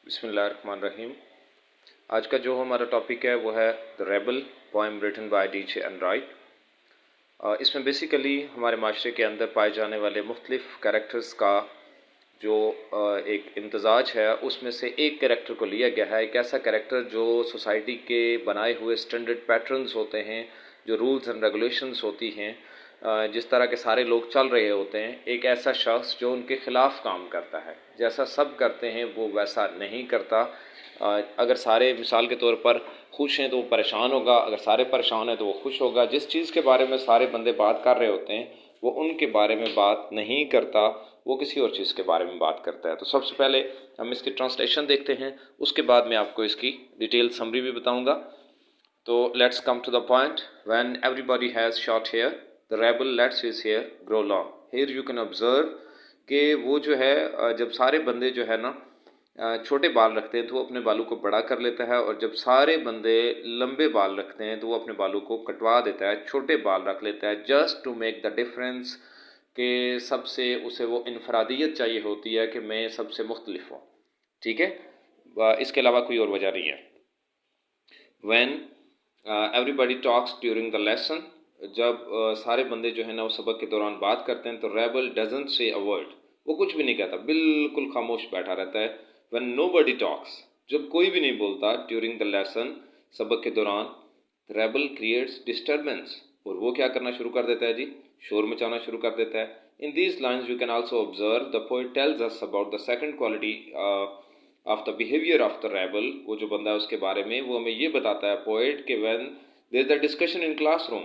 बिस्मिल्लाहिर्रहमानिर्रहीम। आज का जो हमारा टॉपिक है वो है the rebel, poem written by D J. Enright. इसमें बेसिकली हमारे माशरे के अंदर पाए जाने वाले मुख्तलिफ कैरेक्टर्स का जो एक इम्तजाज है उसमें से एक कैरेक्टर को लिया गया है। एक ऐसा कैरेक्टर जो सोसाइटी के बनाए हुए स्टैंडर्ड पैटर्न्स होते हैं, जो रूल्स एंड रेगुलेशंस होती हैं, जिस तरह के सारे लोग चल रहे होते हैं, एक ऐसा शख्स जो उनके ख़िलाफ़ काम करता है। जैसा सब करते हैं वो वैसा नहीं करता। अगर सारे मिसाल के तौर पर खुश हैं तो वो परेशान होगा, अगर सारे परेशान हैं तो वो खुश होगा। जिस चीज़ के बारे में सारे बंदे बात कर रहे होते हैं वो उनके बारे में बात नहीं करता, वो किसी और चीज़ के बारे में बात करता है। तो सबसे पहले हम इसकी ट्रांसलेशन देखते हैं, उसके बाद मैं आपको इसकी डिटेल समरी भी बताऊंगा। तो let's come to the point. When everybody has short hair, the rebel lets his hair grow long. Here you can observe कि वो जो है जब सारे बंदे जो है ना छोटे बाल रखते हैं तो वो अपने बालों को बड़ा कर लेता है, और जब सारे बंदे लंबे बाल रखते हैं तो वो अपने बालों को कटवा देता है, छोटे बाल रख लेता है, just to make the difference. कि सबसे उसे वो इनफरादियत चाहिए होती है कि मैं सबसे मुख्तलिफ हूँ। ठीक है, इसके अलावा कोई और वजह नहीं है। When everybody talks during the lesson, जब सारे बंदे जो है ना वो सबक के दौरान बात करते हैं तो rebel doesn't say a word, वो कुछ भी नहीं कहता, बिल्कुल खामोश बैठा रहता है। व्हेन नोबडी टॉक्स, जब कोई भी नहीं बोलता ड्यूरिंग द लेसन, सबक के दौरान, रेबल क्रिएट्स डिस्टर्बेंस, और वो क्या करना शुरू कर देता है जी, शोर मचाना शुरू कर देता है। In these lines you can also observe the poet tells us about the second quality of the behaviour of the rebel. वो जो बंदा है उसके बारे में वो हमें ये बताता है पोएट कि when there is the discussion in classroom,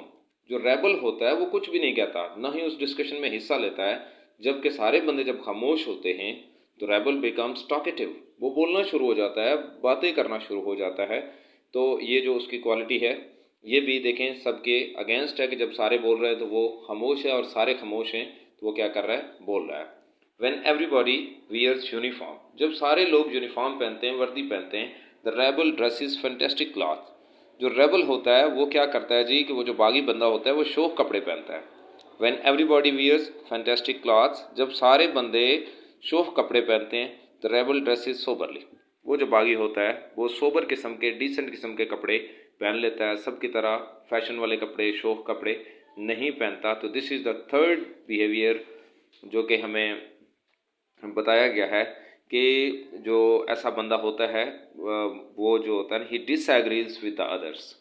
जो रेबल होता है वो कुछ भी नहीं कहता, ना ही उस डिस्कशन में हिस्सा लेता है। जबकि सारे बंदे जब खामोश होते हैं तो रेबल बिकम्स टॉकेटिव, वो बोलना शुरू हो जाता है, बातें करना शुरू हो जाता है। तो ये जो उसकी क्वालिटी है ये भी देखें सबके अगेंस्ट है कि जब सारे बोल रहे हैं तो वो खामोश है, और सारे खामोश हैं तो वो क्या कर रहा है, बोल रहा है। व्हेन एवरीबॉडी वियर्स यूनिफॉर्म, जब सारे लोग यूनिफॉर्म पहनते हैं, वर्दी पहनते हैं, the rebel dresses fantastic cloth, जो रेबल होता है वो क्या करता है जी कि वो जो बागी बंदा होता है वो शोक कपड़े पहनता है। When everybody wears fantastic clothes, जब सारे बंदे शोक कपड़े पहनते हैं, द रेबल ड्रेसेस सोबरली, वो जो बागी होता है वो सोबर किस्म के, डिसेंट किस्म के कपड़े पहन लेता है, सबकी तरह फैशन वाले कपड़े, शोक कपड़े नहीं पहनता। तो this is the third behaviour जो कि हमें बताया गया है कि जो ऐसा बंदा होता है वो जो होता है, he disagrees with the others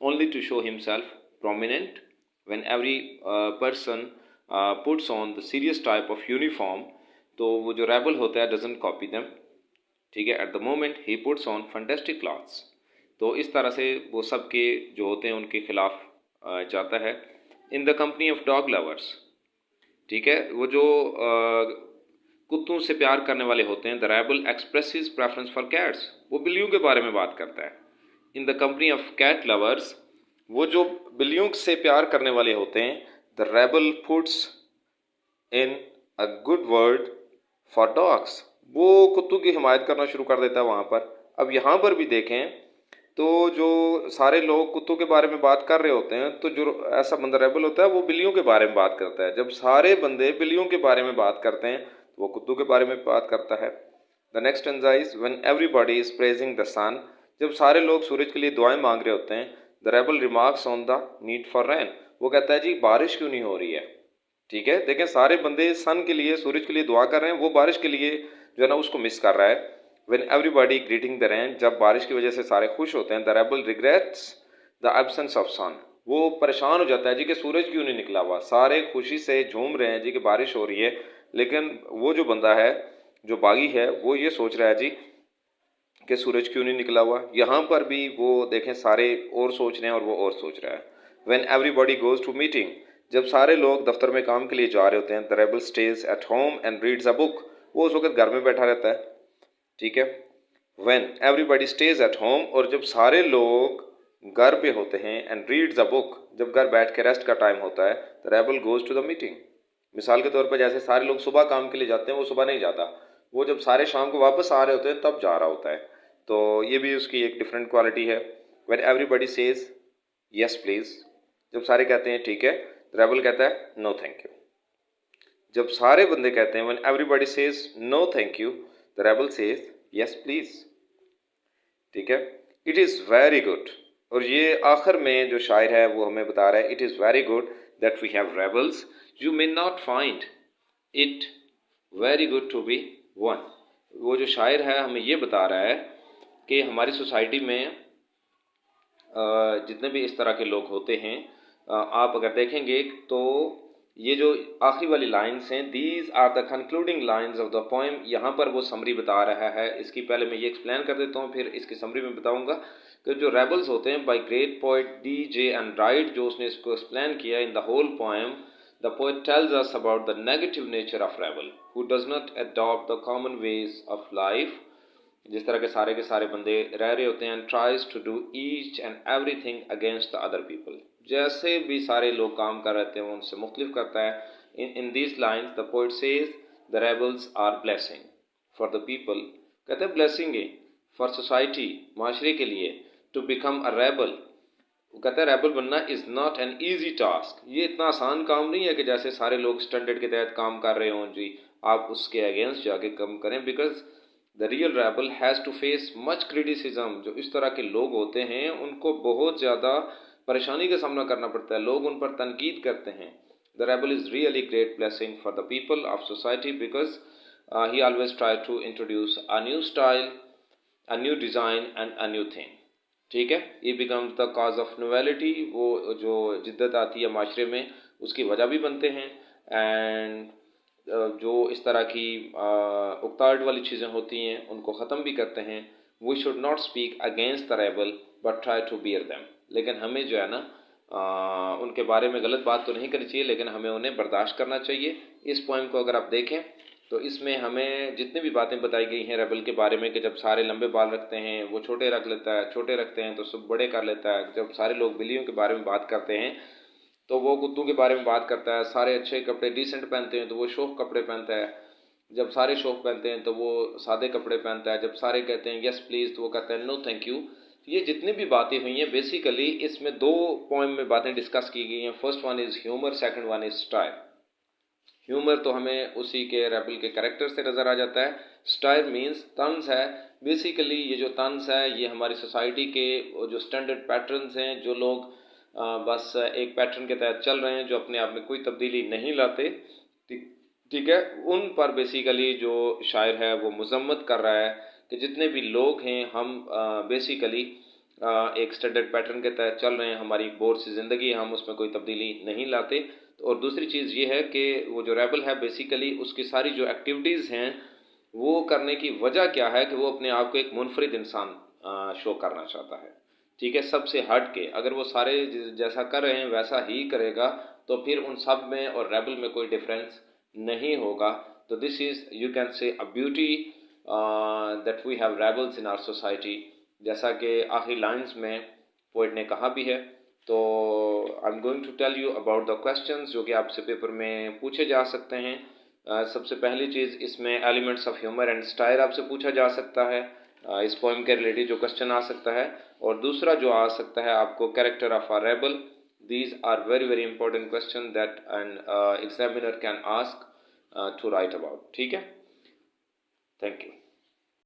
only to show himself prominent. When every person puts on the serious type of uniform, तो वो जो रेबल होता है डजंट कॉपी देम। ठीक है, at the moment he puts on fantastic clothes, तो इस तरह से वो सब के जो होते हैं उनके खिलाफ जाता है। In the company of dog lovers, ठीक है, वो जो कुत्तों से प्यार करने वाले होते हैं, the rebel expresses preference for cats, वो बिल्लियों के बारे में बात करता है। In the company of cat lovers, वो जो बिल्लियों से प्यार करने वाले होते हैं, the rebel puts in a good word for dogs, वो कुत्तों की हिमायत करना शुरू कर देता है वहाँ पर। अब यहाँ पर भी देखें तो जो सारे लोग कुत्तों के बारे में बात कर रहे होते हैं, तो जो ऐसा बंदा रेबल होता है वो बिल्लियों के बारे में बात करता है। जब सारे बंदे बिल्लियों के बारे में बात करते हैं तो वो कुत्तों के बारे में बात करता है। The next stanza is when everybody is praising the sun, जब सारे लोग सूरज के लिए दुआएं मांग रहे होते हैं, the rebel remarks on the need for rain, वो कहता है जी बारिश क्यों नहीं हो रही है। ठीक है, देखें सारे बंदे सन के लिए, सूरज के लिए दुआ कर रहे हैं, वो बारिश के लिए जो है ना उसको मिस कर रहा है। When everybody greeting the rain, जब बारिश की वजह से सारे खुश होते हैं, the rebel regrets the absence of sun, वो परेशान हो जाता है जी कि सूरज क्यों नहीं निकला हुआ। सारे खुशी से झूम रहे हैं जी कि बारिश हो रही है, लेकिन वो जो बंदा है जो बागी है वो ये सोच रहा है जी कि सूरज क्यों नहीं निकला हुआ। यहाँ पर भी वो देखें सारे और सोच रहे हैं और वो और सोच रहा है। When everybody goes to meeting, जब सारे लोग दफ्तर में काम के लिए जा रहे होते हैं, the rebel stays at home and reads a book, वो उस वक्त घर में बैठा रहता है। ठीक है, when everybody stage at home, और जब सारे लोग घर पे होते हैं, एंड रीड्स अ बुक, जब घर बैठ के रेस्ट का टाइम होता है, the rebel goes to the meeting. मिसाल के तौर पर जैसे सारे लोग सुबह काम के लिए जाते हैं, वो सुबह नहीं जाता, वो जब सारे शाम को वापस आ रहे होते हैं तब जा रहा होता है। तो ये भी उसकी एक डिफरेंट क्वालिटी है। When everybody says yes please, जब सारे कहते हैं ठीक है, द रेबल कहता है नो थैंक यू। जब सारे बंदे कहते हैं when everybody says no thank you, the rebel says yes please. ठीक है, इट इज़ वेरी गुड। और ये आखिर में जो शायर है वो हमें बता रहा है, it is very good that we have rebels, you may not find it very good to be one. वो जो शायर है हमें ये बता रहा है कि हमारी सोसाइटी में जितने भी इस तरह के लोग होते हैं, आप अगर देखेंगे तो ये जो आखिरी वाली लाइन्स हैं, these are the concluding lines of the poem, यहाँ पर वो समरी बता रहा है। इसकी पहले मैं ये एक्सप्लेन कर देता हूँ, फिर इसकी समरी में बताऊँगा कि जो रेबल्स होते हैं bye great poet D.J. Android, जो उसने इसको एक्सप्लेन किया in the whole poem, the poet tells us about the negative nature of rebel who does not adopt the common ways of life, जिस तरह के सारे बंदे रह रहे होते हैं, tries to do each and everything against the other people, जैसे भी सारे लोग काम कर रहे हैं उनसे मुख्तलिफ करता है। In these lines the poet says the rebels are blessing for the people, कहते हैं ब्लेसिंग है फॉर सोसाइटी, माशरे के लिए, टू बिकम अ रेबल, कहते हैं रेबल बनना is not an easy task, ये इतना आसान काम नहीं है कि जैसे सारे लोग स्टैंडर्ड के तहत काम कर रहे हों जी आप उसके अगेंस्ट जाके कम करें, because the real rebel has to face much criticism. जो इस तरह के लोग होते हैं उनको बहुत ज़्यादा परेशानी का सामना करना पड़ता है, लोग उन पर तनकीद करते हैं। The rebel is really great blessing for the people of society because he always try to introduce a new style, a new design and a new thing. ठीक है, ये becomes the cause of novelty, वो जो जिद्दत आती है माशरे में उसकी वजह भी बनते हैं। एंड जो इस तरह की उकताहट वाली चीज़ें होती हैं उनको ख़त्म भी करते हैं। We should not speak against the rebel but try to bear them, लेकिन हमें जो है ना उनके बारे में गलत बात तो नहीं करनी चाहिए, लेकिन हमें उन्हें बर्दाश्त करना चाहिए। इस पोएम को अगर आप देखें तो इसमें हमें जितनी भी बातें बताई गई हैं रेबल के बारे में, कि जब सारे लंबे बाल रखते हैं वो छोटे रख लेता है, छोटे रखते हैं तो सब बड़े कर लेता है, जब सारे लोग बिल्लियों के बारे में बात करते हैं तो वो कुत्तों के बारे में बात करता है, सारे अच्छे कपड़े डिसेंट पहनते हैं तो वो शौक कपड़े पहनता है, जब सारे शौक पहनते हैं तो वो सादे कपड़े पहनता है, जब सारे कहते हैं यस प्लीज़ तो वो कहता है नो थैंक यू। ये जितनी भी बातें हुई हैं बेसिकली इसमें दो पॉइंट में बातें डिस्कस की गई हैं। First one is humour, second one is style. Humour तो हमें उसी के रेबल के कैरेक्टर से नज़र आ जाता है। स्टाइल मीन्स तंज है, बेसिकली ये जो तंज है ये हमारी सोसाइटी के जो स्टैंडर्ड पैटर्न्स हैं, जो लोग बस एक पैटर्न के तहत चल रहे हैं, जो अपने आप में कोई तब्दीली नहीं लाते, ठीक है, उन पर बेसिकली जो शायर है वो मजम्मत कर रहा है कि जितने भी लोग हैं हम बेसिकली एक स्टैंडर्ड पैटर्न के तहत चल रहे हैं, हमारी बोर्ड सी ज़िंदगी, हम उसमें कोई तब्दीली नहीं लाते। और दूसरी चीज़ ये है कि वो जो रेबल है बेसिकली उसकी सारी जो एक्टिविटीज़ हैं वो करने की वजह क्या है कि वो अपने आप को एक मुनफरिद इंसान शो करना चाहता है। ठीक है, सबसे हट के अगर वो सारे जैसा कर रहे हैं वैसा ही करेगा तो फिर उन सब में और रेबल में कोई डिफरेंस नहीं होगा। तो this is you can say a beauty that we have rebels in our society, जैसा कि आखिरी लाइन्स में पोइट ने कहा भी है। तो I am going to tell you about the questions जो कि आपसे पेपर में पूछे जा सकते हैं। सबसे पहली चीज़ इसमें elements of humour and style आपसे पूछा जा सकता है, इस पोएम के रिलेटेड जो क्वेश्चन आ सकता है। और दूसरा जो आ सकता है आपको character of a rebel. These are very very important question that an examiner can ask to write about. ठीक है, थैंक यू।